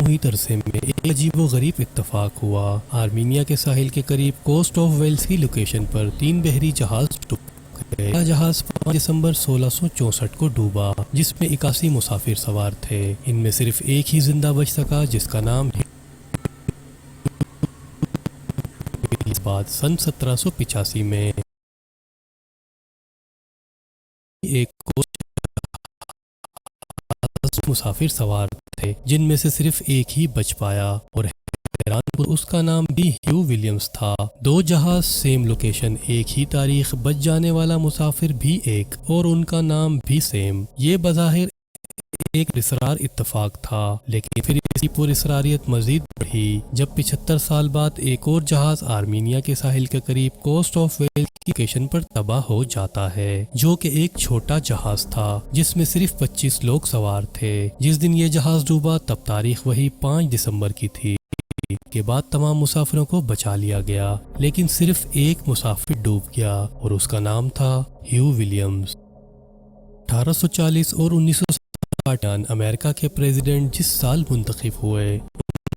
मुहित अरसे में एक अजीबोगरीब इत्तेफाक हुआ। आर्मीनिया के साहिल के करीब कोस्ट ऑफ वेल्स की लोकेशन पर 3 बहरी जहाज डूब गए। यह जहाज 5 दिसंबर 1664 को डूबा, जिसमें 81 मुसाफिर सवार थे। इनमें सिर्फ एक ही जिंदा बच सका, जिसका नाम इस बाद सन 1785 में एक मुसाफिर सवार थे, जिनमें से सिर्फ एक ही बच पाया और हैरान उसका नाम भी ह्यू विलियम्स था। 2 जहाज सेम लोकेशन, एक ही तारीख, बच जाने वाला मुसाफिर भी एक और उनका नाम भी सेम। ये बज़ाहिर एक पुरस्रार इत्तेफाक था, लेकिन फिर इसकी पुरस्रारियत मजीद बढ़ी जब 75 साल बाद एक और जहाज आर्मीनिया के साहिल के करीब कोस्ट ऑफ वेल्स की लोकेशन पर तबाह हो जाता है, जो कि एक छोटा जहाज था जिसमें सिर्फ 25 लोग सवार थे। जिस दिन ये जहाज डूबा तब तारीख वही 5 दिसंबर की थी। के बाद तमाम मुसाफिरों को बचा लिया गया, लेकिन सिर्फ एक मुसाफिर डूब गया और उसका नाम था ह्यू विलियम्स। 1840 और 1960 अमेरिका के प्रेसिडेंट जिस साल मुंतखब हुए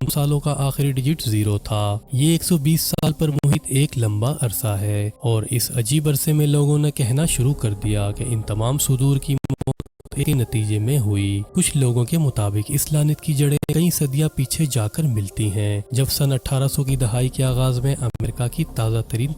उन सालों का आखिरी डिजिट 0 था। ये 120 साल पर मुहित एक लंबा अरसा है और इस अजीब अरसे में लोगों ने कहना शुरू कर दिया कि इन तमाम सुदूर की मौत एक नतीजे में हुई। कुछ लोगों के मुताबिक इस लानत की जड़ें कई सदियां पीछे जाकर मिलती हैं, जब सन 1800 की दहाई के आगाज में अमेरिका की ताज़ा तरीन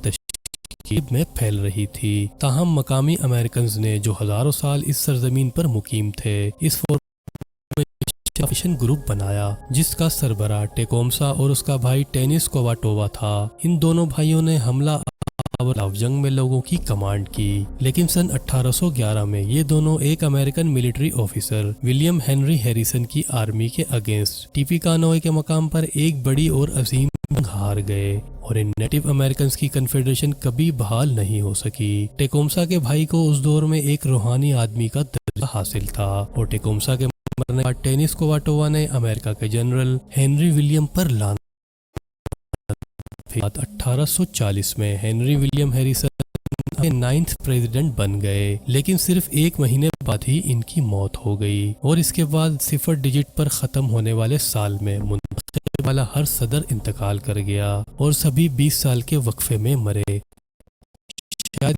में फैल रही थी। ताहम मकामी अमेरिकन्स ने, जो हजारों साल इस सरजमीन पर मुकीम थे, इस फॉर्मेशन ग्रुप बनाया जिसका सरबराह टेकोम्सा और उसका भाई टेनिस कोवाटोवा था। इन दोनों भाइयों ने हमला जंग में लोगों की कमांड की, लेकिन सन 1811 में ये दोनों एक American military officer William Henry Harrison की आर्मी के अगेंस्ट टिपिकानोय के मकाम पर एक बड़ी और अजीम जंग हार गए और इन नेटिव अमेरिकन की कन्फेडरेशन कभी बहाल नहीं हो सकी। टेकोम्सा के भाई को उस दौर में एक रूहानी आदमी का दर्जा हासिल था और टेकोम्सा के मरने के बाद टेनिस कोवाटोवा ने अमेरिका के जनरल हेनरी विलियम पर लान 1840 में Henry William Harrison 9th president बन गए, लेकिन सिर्फ 1 महीने बाद ही इनकी मौत हो गई और इसके बाद 0 डिजिट पर खत्म होने वाले साल में मुंतखब वाला हर सदर इंतकाल कर गया और सभी 20 साल के वक्फे में मरे। शायद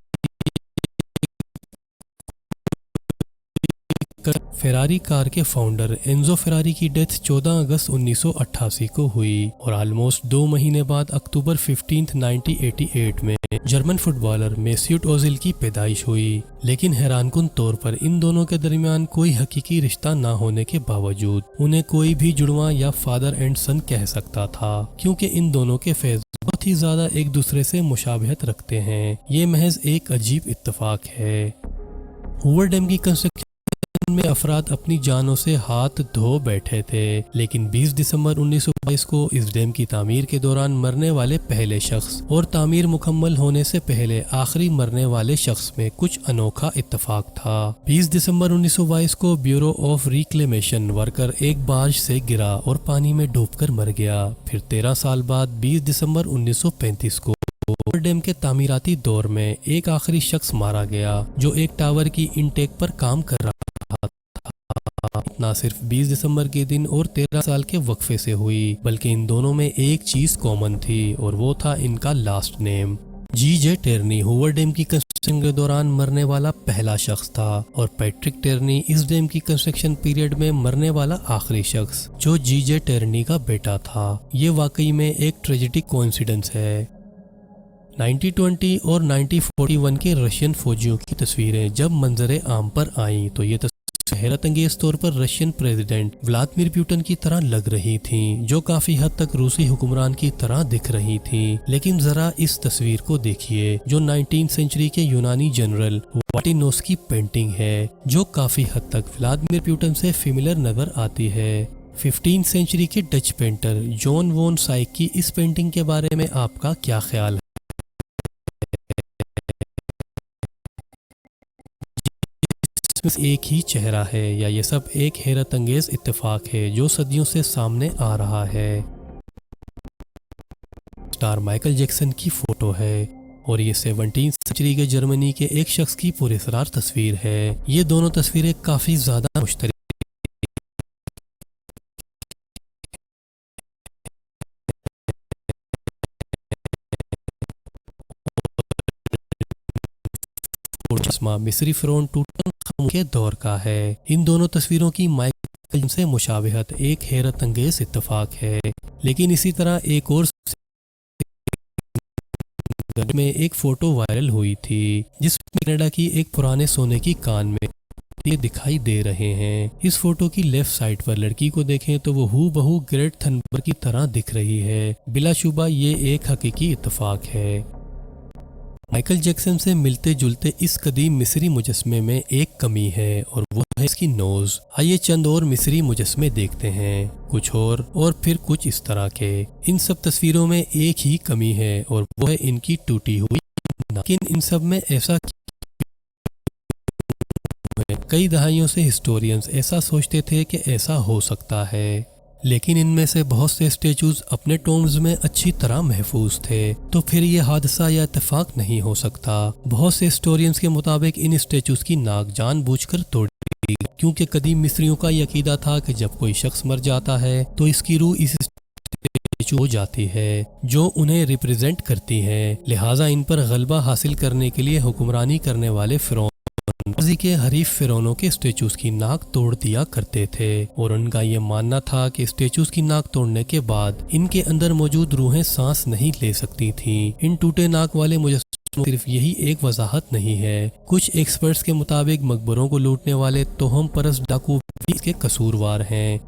फेरारी कार के फाउंडर एंजो फेरारी की डेथ 14 अगस्त 1988 को हुई और ऑलमोस्ट 2 महीने बाद अक्टूबर 15, 1988 में जर्मन फुटबॉलर मेसूट ओजिल की पैदाइश हुई। लेकिन हैरानकुन तौर पर इन दोनों के दरमियान कोई हकीकी रिश्ता ना होने के बावजूद उन्हें कोई भी जुड़वा या फादर एंड सन कह सकता था, क्योंकि इन दोनों के फेज बहुत ही ज्यादा एक दूसरे से मुशाबहत रखते हैं। ये महज एक अजीब इत्तेफाक है। हूवर डैम की कंस्ट्रक्शन में अफराद अपनी जानों से हाथ धो बैठे थे, लेकिन 20 दिसंबर 1922 को इस डैम की तामीर के दौरान मरने वाले पहले शख्स और तामीर मुकम्मल होने से पहले आखिरी मरने वाले शख्स में कुछ अनोखा इत्तेफाक था। 20 दिसंबर 1922 को ब्यूरो ऑफ रिक्लेमेशन वर्कर एक बार्ज से गिरा और पानी में डूबकर मर गया। फिर 13 साल बाद 20 दिसंबर 1935 को डैम के तामीराती दौर में एक आखिरी शख्स मारा गया, जो एक टावर की इनटेक पर काम कर रहा था। ना सिर्फ 20 दिसंबर के दिन और 13 साल के वक्फे से हुई, बल्कि इन दोनों में एक चीज कॉमन थी और वो था इनका लास्ट नेम। जी.जे. टेरनी हूवर डैम की कंस्ट्रक्शन के दौरान मरने वाला पहला शख्स था और पैट्रिक टेरनी इस डैम की कंस्ट्रक्शन पीरियड में मरने वाला आखिरी शख्स, जो जी.जे. टेरनी का बेटा था। ये वाकई में एक ट्रेजिडिक कोइंसिडेंस है। 1920 और 1941 के रशियन फौजियों की तस्वीरें जब मंजरे आम पर आईं तो ये हैरत अंगेज तौर पर रशियन प्रेसिडेंट व्लादिमीर पुतिन की तरह लग रही थीं, जो काफी हद तक रूसी हुक्मरान की तरह दिख रही थीं। लेकिन जरा इस तस्वीर को देखिए, जो 19वीं सेंचुरी के यूनानी जनरल वाटिनोस की पेंटिंग है, जो काफी हद तक व्लादिमीर पुतिन से सिमिलर नजर आती है। 15वीं सेंचुरी के डच पेंटर जॉन वॉन साइक की इस पेंटिंग के बारे में आपका क्या ख्याल है? एक ही चेहरा है या ये सब एक हैरत अंगेज इत्तेफाक है जो सदियों से सामने आ रहा है? स्टार माइकल जैक्सन की फोटो है और ये 17वीं सेंचुरी के जर्मनी के एक शख्स की पुरस्कार तस्वीर है। ये दोनों तस्वीरें काफी ज्यादा मुश्तरक मुजस्मा मिस्री फिरौन टूटनखामुन के दौर का है। इन दोनों तस्वीरों की माइकल से मुशाबिहत एक हैरत अंगेज इत्तेफाक है। लेकिन इसी तरह एक और में एक फोटो वायरल हुई थी जिसमें कनाडा की एक पुराने सोने की कान में ये दिखाई दे रहे हैं। इस फोटो की लेफ्ट साइड पर लड़की को देखें तो वो हूबहू ग्रेट थनबर की तरह दिख रही है। बिलाशुबा ये एक हकीकी इत्तेफाक है। माइकल जैक्सन से मिलते जुलते इस कदीम मिस्री मुजस्मे में एक कमी है और वो है इसकी नोज। आइए चंद और मिस्री मुजस्मे देखते हैं, कुछ और फिर कुछ इस तरह के। इन सब तस्वीरों में एक ही कमी है और वो है इनकी टूटी हुई। लेकिन इन सब में ऐसा कई दहाइयों से हिस्टोरियंस ऐसा सोचते थे कि ऐसा हो सकता है, लेकिन इनमें से बहुत से स्टेचूज अपने टोम्स में अच्छी तरह महफूज थे, तो फिर ये हादसा या इत्तेफाक नहीं हो सकता। बहुत से हिस्टोरियंस के मुताबिक इन स्टेचूज की नाक जानबूझकर तोड़ी, क्योंकि कदीम मिस्रियों का ये अकीदा था कि जब कोई शख्स मर जाता है तो इसकी रूह इस स्टेचू हो जाती है जो उन्हें रिप्रेजेंट करती है। लिहाजा इन पर गलबा हासिल करने के लिए हुक्मरानी करने वाले फिरौन के हरीफ फिरौनों के स्टेचूज की नाक तोड़ दिया करते थे और उनका ये मानना था कि स्टेचूज की नाक तोड़ने के बाद इनके अंदर मौजूद रूहें सांस नहीं ले सकती थीं। इन टूटे नाक वाले मुजस्समों सिर्फ यही एक वजाहत नहीं है। कुछ एक्सपर्ट्स के मुताबिक मकबरों को लूटने वाले तोहम परस्त डाकू भी इसके कसूरवार हैं।